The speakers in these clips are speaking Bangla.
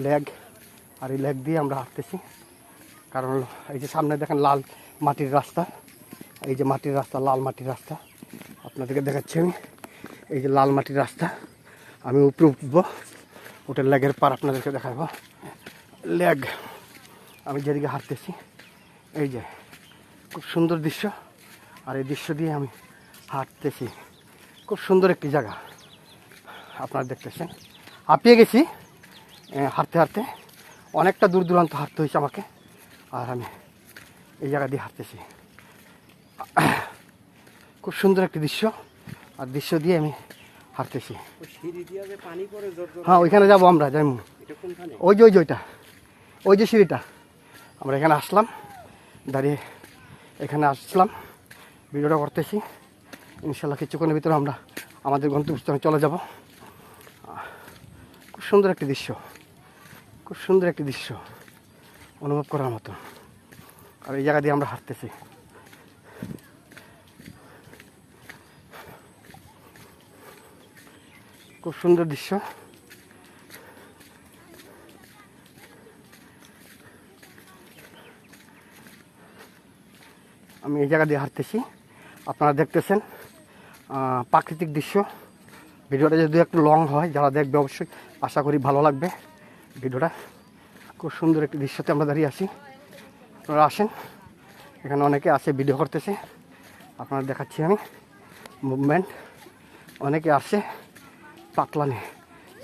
লেগ, আর এই লেগ দিয়ে আমরা হাঁটতেছি। কারণ এই যে সামনে দেখেন লাল মাটির রাস্তা, এই যে মাটির রাস্তা, লাল মাটির রাস্তা আপনাদেরকে দেখাচ্ছি আমি। এই যে লাল মাটির রাস্তা, আমি উপরে উঠবো, ওটা লেগের পার আপনাদেরকে দেখাবো। লেগ, আমি যেদিকে হাঁটতেছি, এই যে খুব সুন্দর দৃশ্য, আর এই দৃশ্য দিয়ে আমি হাঁটতেছি। খুব সুন্দর একটি জায়গা আপনারা দেখতেছেন। হাঁপিয়ে গেছি হাঁটতে হাঁটতে, অনেকটা দূর দূরান্ত হাঁটতে হয়েছে আমাকে, আর আমি এই জায়গা দিয়ে হাঁটতেছি। খুব সুন্দর একটি দৃশ্য, আর দৃশ্য দিয়ে আমি হাঁটতেছি। হ্যাঁ, ওইখানে যাবো আমরা, যাই ওই যে ওইটা, ওই যে সিঁড়িটা। আমরা এখানে আসলাম, দাঁড়িয়ে এখানে আসলাম, ভিডিওটা করতেছি। ইনশাল্লাহ কিছুক্ষণের ভিতরে আমরা আমাদের গন্তব্যস্থানে চলে যাব। খুব সুন্দর একটি দৃশ্য, খুব সুন্দর একটি দৃশ্য অনুভব করার মতো। আর এই জায়গা দিয়ে আমরা হাঁটতেছি। খুব সুন্দর দৃশ্য। আমি এই জায়গা দিয়ে হাঁটতেছি, আপনারা দেখতেছেন প্রাকৃতিক দৃশ্য। ভিডিওটা যদি একটু লং হয়, যারা দেখবে অবশ্যই আশা করি ভালো লাগবে ভিডিওটা। খুব সুন্দর একটি দৃশ্যতে আমরা দাঁড়িয়ে আছি। আপনারা আসেন, এখানে অনেকে আসে ভিডিও করতেছে, আপনারা দেখাচ্ছি আমি মুভমেন্ট। অনেকে আসে পাতলা নিয়ে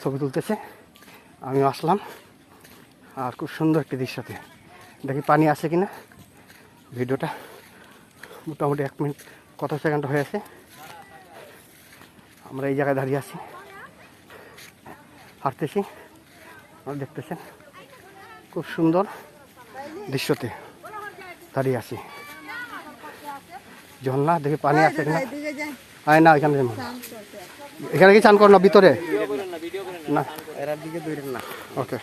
ছবি তুলতেছে, আমিও আসলাম। আর খুব সুন্দর একটি দৃশ্যতে দেখি পানি আসে কিনা। ভিডিওটা মোটামুটি 1 মিনিট কত সেকেন্ড হয়েছে। আমরা এই জায়গায় দাঁড়িয়ে আছি, হাঁটতেছি, আপনারা দেখতেছেন। খুব সুন্দর দৃশ্যতে দাঁড়িয়ে আছি। ঝর্ণা, দেখি পানি আছে কিনা। আয় না, এখানে এখানে কি চান করো না ভিতরে? না, এর দিকে দূরে না। ওকে।